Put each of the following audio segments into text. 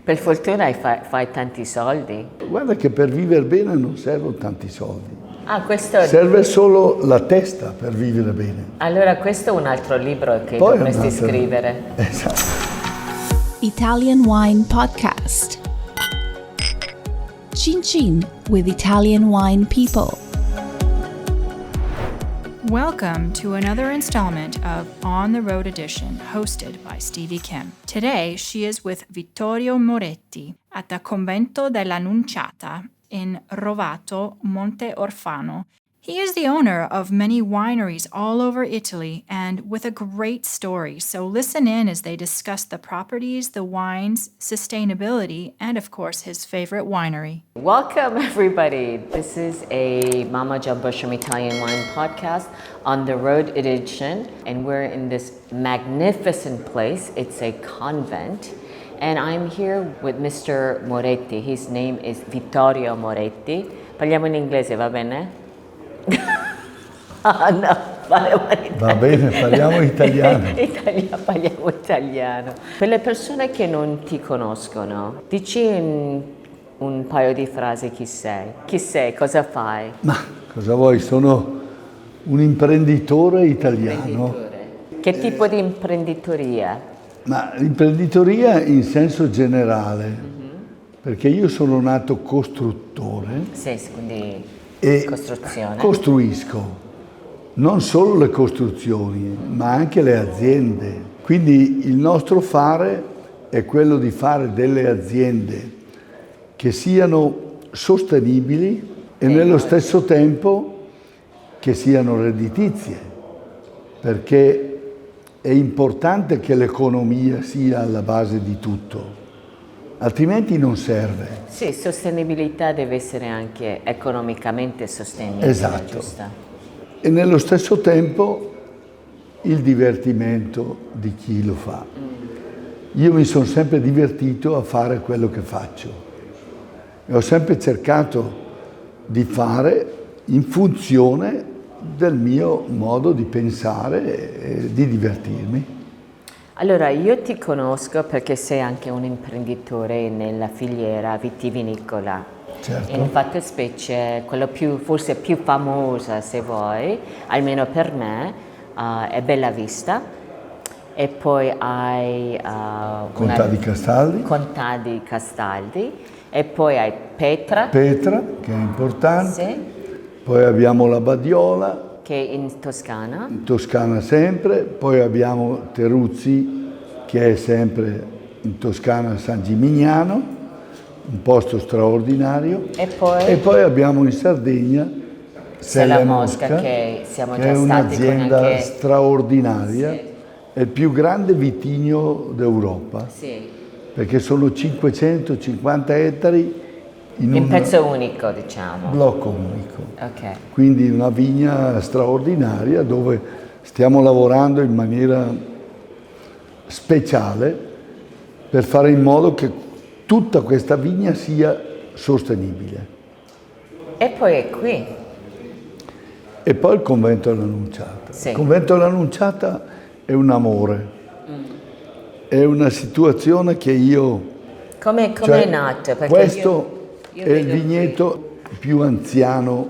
Per fortuna fai tanti soldi. Guarda che per vivere bene non servono tanti soldi. Questo... Serve solo la testa per vivere bene. Allora questo è un altro libro che Poi dovresti scrivere. Esatto. Italian Wine Podcast. Chin Chin with Italian Wine People. Welcome to another installment of On the Road Edition, hosted by Stevie Kim. Today, she is with Vittorio Moretti at the Convento dell'Annunciata in Rovato, Monte Orfano. He is the owner of many wineries all over Italy and with a great story. So listen in as they discuss the properties, the wines, sustainability, and of course his favorite winery. Welcome everybody. This is a Mama John Busham Italian Wine Podcast on the road edition, and we're in this magnificent place. It's a convent. And I'm here with Mr. Moretti. His name is Vittorio Moretti. Parliamo in inglese, va bene? No, parliamo in italiano. Va bene, parliamo italiano. Parliamo italiano. Per le persone che non ti conoscono, dici un paio di frasi chi sei. Chi sei? Cosa fai? Ma cosa vuoi? Sono un imprenditore italiano. Che tipo di imprenditoria? Ma l'imprenditoria in senso generale, perché io sono nato costruttore. Sì, quindi e costruzione. Costruisco non solo le costruzioni, ma anche le aziende. Quindi il nostro fare è quello di fare delle aziende che siano sostenibili e nello stesso tempo che siano redditizie, perché è importante che l'economia sia alla base di tutto, altrimenti non serve. Sì, sostenibilità deve essere anche economicamente sostenibile. Esatto. Giusta? E nello stesso tempo il divertimento di chi lo fa. Io mi sono sempre divertito a fare quello che faccio e ho sempre cercato di fare in funzione del mio modo di pensare e di divertirmi. Allora, io ti conosco perché sei anche un imprenditore nella filiera vitivinicola. Certo. In fattispecie, quella forse più famosa, se vuoi, almeno per me, è Bella Vista. E poi hai... Contadi Castaldi. Contadi Castaldi. E poi hai Petra. Petra, che è importante. Sì. Poi abbiamo la Badiola. Che è in Toscana. In Toscana sempre. Poi abbiamo Teruzzi, che è sempre in Toscana, San Gimignano, un posto straordinario. E poi abbiamo in Sardegna Sella Mosca, che siamo già è stati un'azienda con anche... straordinaria. Sì. È il più grande vitigno d'Europa. Sì. Perché sono 550 ettari in un pezzo unico, diciamo. Blocco unico. Ok. Quindi una vigna straordinaria dove stiamo lavorando in maniera speciale per fare in modo che tutta questa vigna sia sostenibile. E poi è qui. E poi il Convento dell'Annunciata. Sì. Il Convento dell'Annunciata è un amore. È una situazione che io... Come è nato? Perché questo io è il vedo vigneto più anziano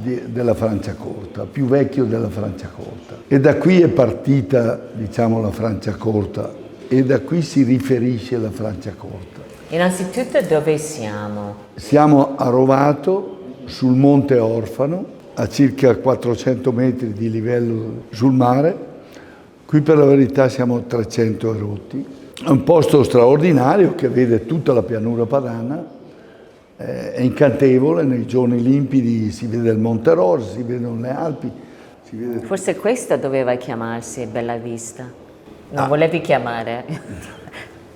della Franciacorta, più vecchio della Franciacorta. E da qui è partita, diciamo, la Franciacorta e da qui si riferisce la Franciacorta. Innanzitutto dove siamo? Siamo a Rovato, sul Monte Orfano, a circa 400 metri di livello sul mare. Qui per la verità siamo a 300 erotti. È un posto straordinario che vede tutta la pianura padana, è incantevole, nei giorni limpidi si vede il Monte Rosa, si vedono le Alpi. Si vede... Forse questo doveva chiamarsi Bella Vista. Non volevi chiamare?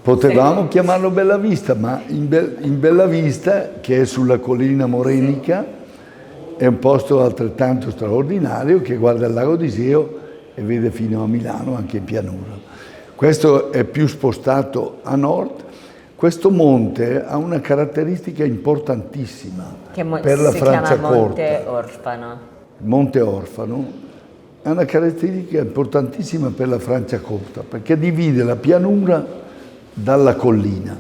Potevamo chiamarlo Bella Vista, ma in Bella Vista, che è sulla collina morenica, è un posto altrettanto straordinario che guarda il lago di Iseo e vede fino a Milano, anche in pianura. Questo è più spostato a nord. Questo monte ha una caratteristica importantissima per la Franciacorta. Si chiama Monte Orfano. Monte Orfano ha una caratteristica importantissima per la Franciacorta, perché divide la pianura dalla collina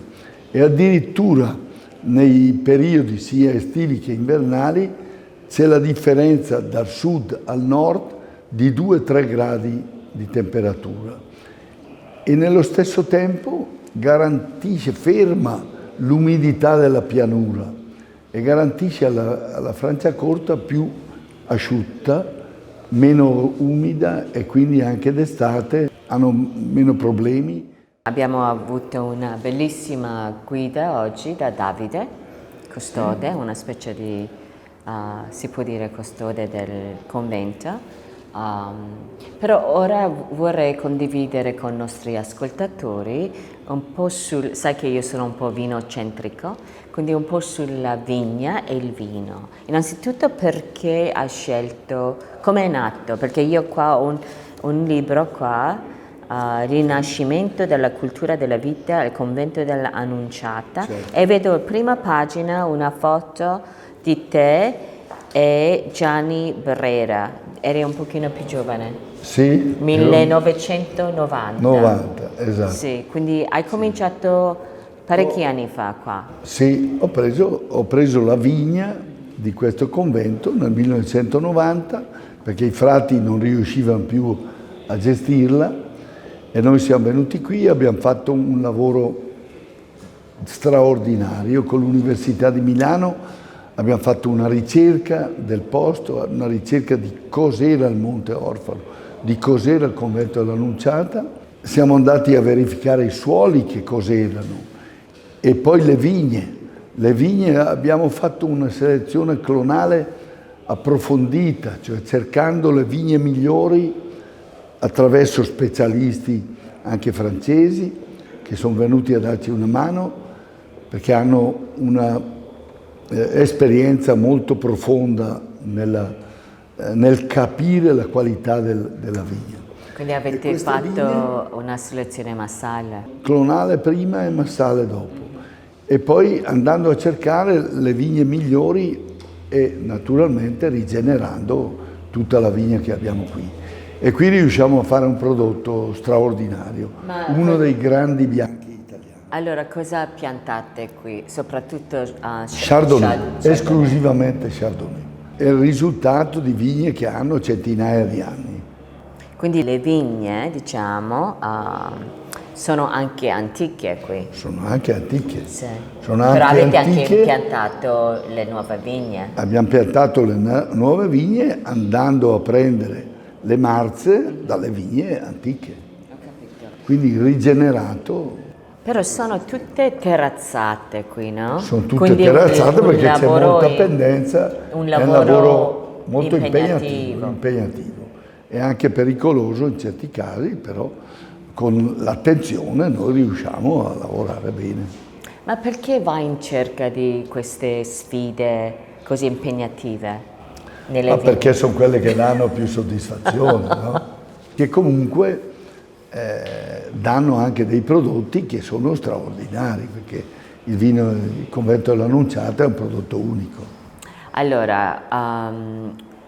e addirittura nei periodi sia estivi che invernali c'è la differenza dal sud al nord di 2-3 gradi di temperatura e nello stesso tempo garantisce, ferma l'umidità della pianura e garantisce alla Franciacorta più asciutta, meno umida e quindi anche d'estate hanno meno problemi. Abbiamo avuto una bellissima guida oggi da Davide, custode, una specie di, si può dire, custode del convento. Però ora vorrei condividere con i nostri ascoltatori un po' sai che io sono un po' vinocentrico, quindi un po' sulla vigna e il vino. Innanzitutto perché hai scelto, come è nato? Perché io qua ho un libro qua, Rinascimento della cultura della vita al convento dell'Annunciata, certo. E vedo prima pagina una foto di te e Gianni Brera. Eri un pochino più giovane? Sì. 1990. 90, esatto. Sì, quindi hai cominciato parecchi anni fa qua. Sì, ho preso la vigna di questo convento nel 1990 perché i frati non riuscivano più a gestirla e noi siamo venuti qui e abbiamo fatto un lavoro straordinario con l'Università di Milano. Abbiamo fatto una ricerca del posto, una ricerca di cos'era il Monte Orfano, di cos'era il convento dell'Annunciata. Siamo andati a verificare i suoli, che cos'erano, e poi le vigne. Le vigne abbiamo fatto una selezione clonale approfondita, cioè cercando le vigne migliori attraverso specialisti anche francesi che sono venuti a darci una mano perché hanno una esperienza molto profonda nel capire la qualità della vigna. Quindi avete fatto una selezione massale? Clonale prima e massale dopo. E poi andando a cercare le vigne migliori e naturalmente rigenerando tutta la vigna che abbiamo qui. E qui riusciamo a fare un prodotto straordinario, uno dei grandi bianchi. Allora, cosa piantate qui? Soprattutto Chardonnay, esclusivamente Chardonnay. È il risultato di vigne che hanno centinaia di anni. Quindi le vigne, diciamo, sono anche antiche qui? Sono anche antiche. Sì. Sono però anche avete antiche. Anche piantato le nuove vigne? Abbiamo piantato le nuove vigne andando a prendere le marze dalle vigne antiche. Ho capito. Quindi rigenerato. Però sono tutte terrazzate qui, no? Sono tutte terrazzate perché c'è molta pendenza, un è un lavoro molto impegnativo e anche pericoloso in certi casi, però con l'attenzione noi riusciamo a lavorare bene. Ma perché vai in cerca di queste sfide così impegnative nelle vite? Perché sono quelle che danno più soddisfazione, no? Che comunque danno anche dei prodotti che sono straordinari, perché il convento dell'Annunciata è un prodotto unico. Allora,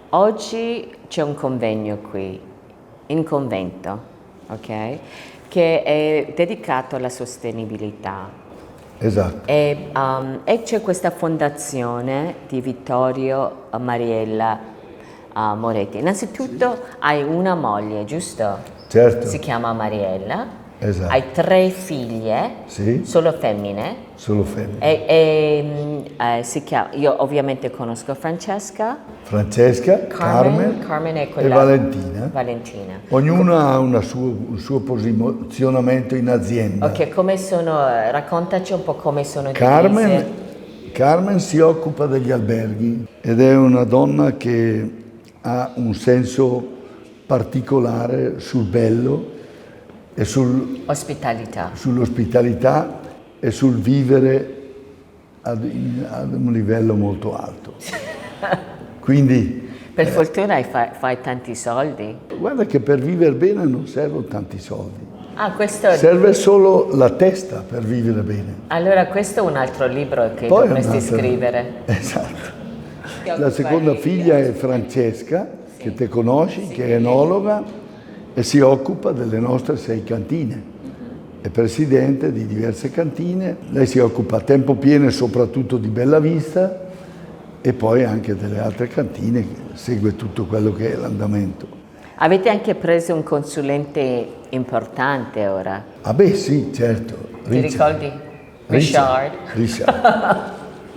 oggi c'è un convegno qui, in convento, ok? Che è dedicato alla sostenibilità. Esatto. E c'è questa fondazione di Vittorio Mariella Moretti. Innanzitutto hai una moglie, giusto? Certo. Si chiama Mariella. Esatto. Hai 3 figlie, sì. Solo femmine. Solo femmine. Si chiama, io ovviamente conosco Francesca, Carmen è e Valentina. Ognuna ha un suo posizionamento in azienda. Ok, raccontaci un po' come sono divise. Carmen si occupa degli alberghi ed è una donna che ha un senso particolare sul bello e sull'ospitalità e sul vivere ad un livello molto alto. Quindi per fortuna fai tanti soldi. Guarda che per vivere bene non servono tanti soldi. Serve solo la testa per vivere bene. Allora questo è un altro libro che dovresti scrivere. Esatto. La seconda figlia è Francesca, che te conosci, che è enologa e si occupa delle nostre 6 cantine. è presidente di diverse cantine. Lei si occupa a tempo pieno soprattutto di Bella Vista e poi anche delle altre cantine, segue tutto quello che è l'andamento. Avete anche preso un consulente importante ora. Ah beh sì, certo. Ti ricordi? Richard.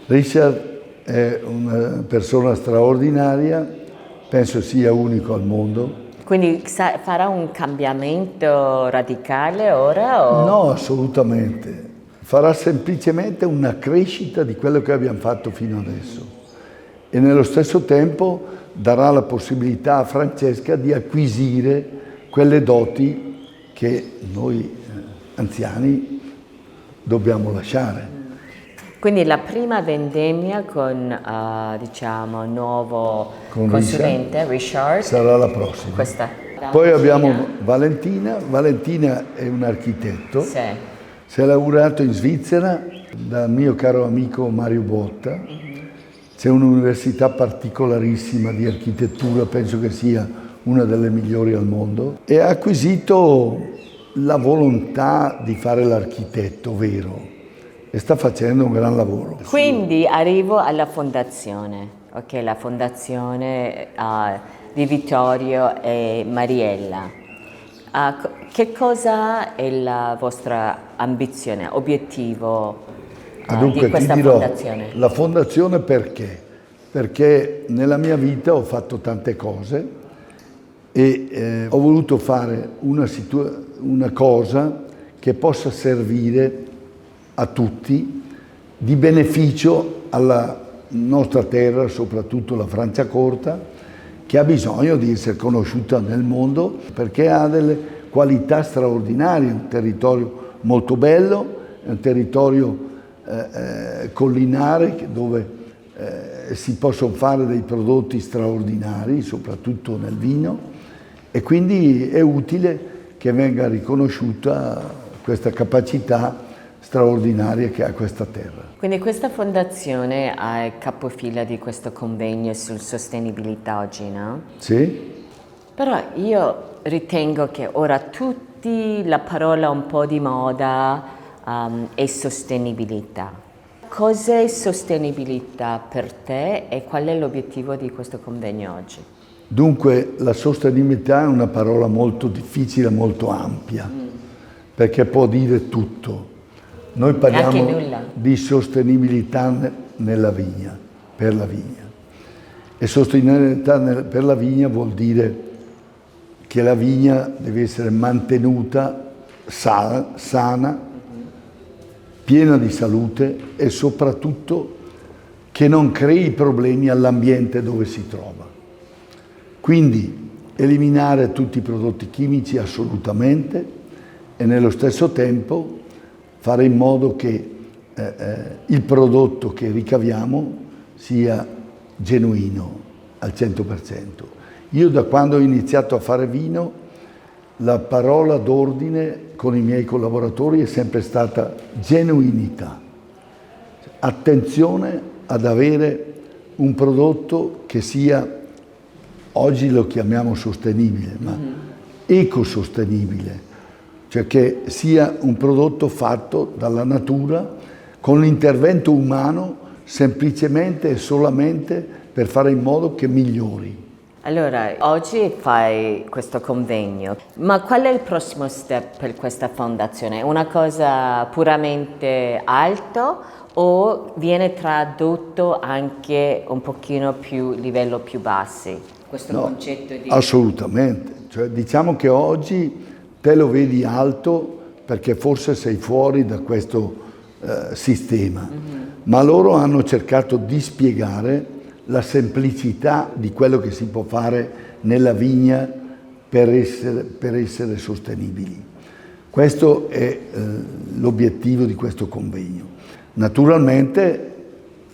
Richard è una persona straordinaria, penso sia unico al mondo. Quindi farà un cambiamento radicale ora? O? No, assolutamente. Farà semplicemente una crescita di quello che abbiamo fatto fino adesso e nello stesso tempo darà la possibilità a Francesca di acquisire quelle doti che noi anziani dobbiamo lasciare. Quindi la prima vendemmia con diciamo nuovo consulente Richard sarà la prossima. Questa. Poi abbiamo Valentina. Valentina è un architetto. Sì. Si è laureato in Svizzera dal mio caro amico Mario Botta. C'è un'università particolarissima di architettura, penso che sia una delle migliori al mondo, e ha acquisito la volontà di fare l'architetto vero e sta facendo un gran lavoro. Quindi arrivo alla fondazione, ok, la fondazione di Vittorio e Mariella. Che cosa è la vostra ambizione, obiettivo Dunque, di questa ti dirò, fondazione? La fondazione perché? Perché nella mia vita ho fatto tante cose e ho voluto fare una cosa che possa servire a tutti, di beneficio alla nostra terra, soprattutto la Franciacorta, che ha bisogno di essere conosciuta nel mondo perché ha delle qualità straordinarie, è un territorio molto bello, è un territorio collinare dove si possono fare dei prodotti straordinari, soprattutto nel vino, e quindi è utile che venga riconosciuta questa capacità straordinaria che ha questa terra. Quindi questa fondazione è il capofila di questo convegno sul sostenibilità oggi, no? Sì? Però io ritengo che ora tutti la parola un po' di moda è sostenibilità. Cos'è sostenibilità per te e qual è l'obiettivo di questo convegno oggi? Dunque la sostenibilità è una parola molto difficile, molto ampia, perché può dire tutto. Noi parliamo di sostenibilità nella vigna, per la vigna. E sostenibilità per la vigna vuol dire che la vigna deve essere mantenuta sana, piena di salute e soprattutto che non crei problemi all'ambiente dove si trova. Quindi eliminare tutti i prodotti chimici assolutamente e nello stesso tempo fare in modo che il prodotto che ricaviamo sia genuino al 100%. Io da quando ho iniziato a fare vino, la parola d'ordine con i miei collaboratori è sempre stata genuinità. Attenzione ad avere un prodotto che sia, oggi lo chiamiamo sostenibile, ma ecosostenibile, cioè che sia un prodotto fatto dalla natura con l'intervento umano semplicemente e solamente per fare in modo che migliori. Allora, oggi fai questo convegno, ma qual è il prossimo step per questa fondazione? È una cosa puramente alto o viene tradotto anche un pochino più livello più bassi? Questo concetto di... Assolutamente, cioè, diciamo che oggi te lo vedi alto perché forse sei fuori da questo sistema, ma loro hanno cercato di spiegare la semplicità di quello che si può fare nella vigna per essere sostenibili. Questo è l'obiettivo di questo convegno. Naturalmente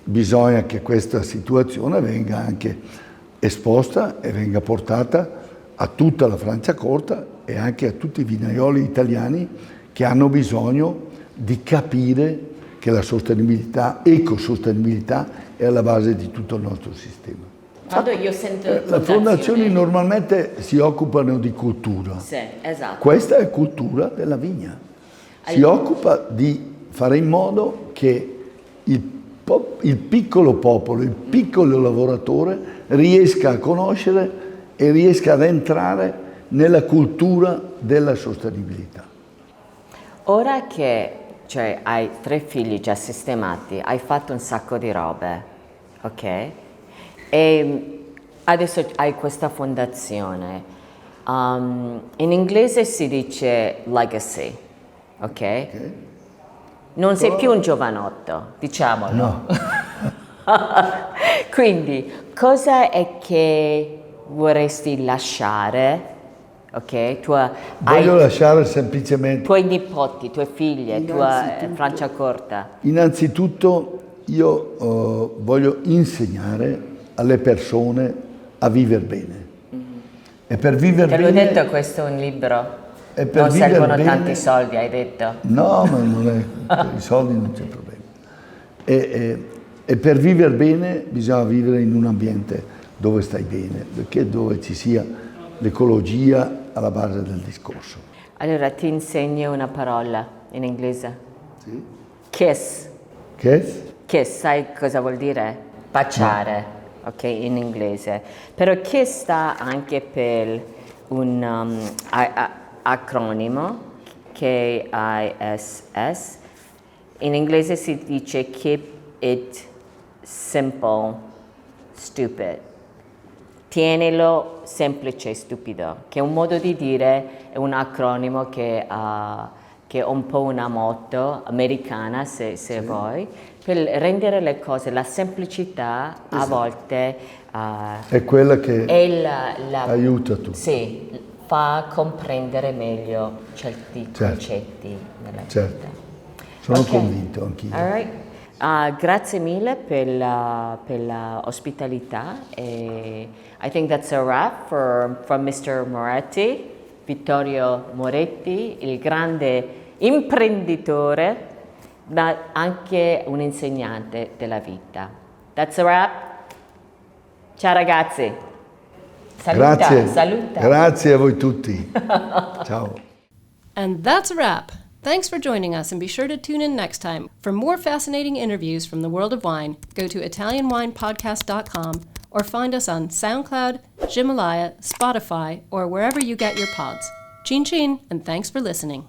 bisogna che questa situazione venga anche esposta e venga portata a tutta la Franciacorta e anche a tutti i vinaioli italiani che hanno bisogno di capire che la sostenibilità, ecosostenibilità, è alla base di tutto il nostro sistema. Quando io sento le fondazioni normalmente si occupano di cultura. Sì, esatto. Questa è cultura della vigna. si occupa di fare in modo che il piccolo popolo, il piccolo lavoratore riesca a conoscere e riesca ad entrare nella cultura della sostenibilità. Ora che hai 3 figli già sistemati, hai fatto un sacco di robe, ok? E adesso hai questa fondazione. In inglese si dice legacy, ok? Non sei più un giovanotto, diciamolo. No. Quindi, cosa è che vorresti lasciare? Ok? Voglio lasciare semplicemente... Tuoi nipoti, tue figlie, tua Franciacorta. Innanzitutto io voglio insegnare alle persone a vivere bene. E per vivere Te bene... l'ho detto, questo è un libro. E per Non vivere servono bene- tanti soldi, hai detto. No, ma non è, per i soldi non c'è problema. E per vivere bene bisogna vivere in un ambiente dove stai bene, perché dove ci sia l'ecologia alla base del discorso. Allora ti insegno una parola in inglese. Sì. Kiss. Che? Kiss, sai cosa vuol dire? Baciare, ok, in inglese. Però kiss sta anche per un acronimo, KISS. In inglese si dice keep it simple, stupid. Tienilo semplice e stupido, che è un modo di dire, è un acronimo che è un po' una motto americana, se vuoi, per rendere le cose, la semplicità a volte È quella che è aiuta tutti. Sì, fa comprendere meglio certi concetti nella vita. Sono Ok. convinto anch'io. All right. Grazie mille per la ospitalità. E I think that's a wrap from Mr. Moretti, Vittorio Moretti, il grande imprenditore, ma anche un insegnante della vita. That's a wrap. Ciao ragazzi. Saluta, Grazie. saluta. Grazie a voi tutti. Ciao. And that's a wrap. Thanks for joining us, and be sure to tune in next time. For more fascinating interviews from the world of wine, go to ItalianWinePodcast.com or find us on SoundCloud, Himalaya, Spotify, or wherever you get your pods. Chin chin, and thanks for listening.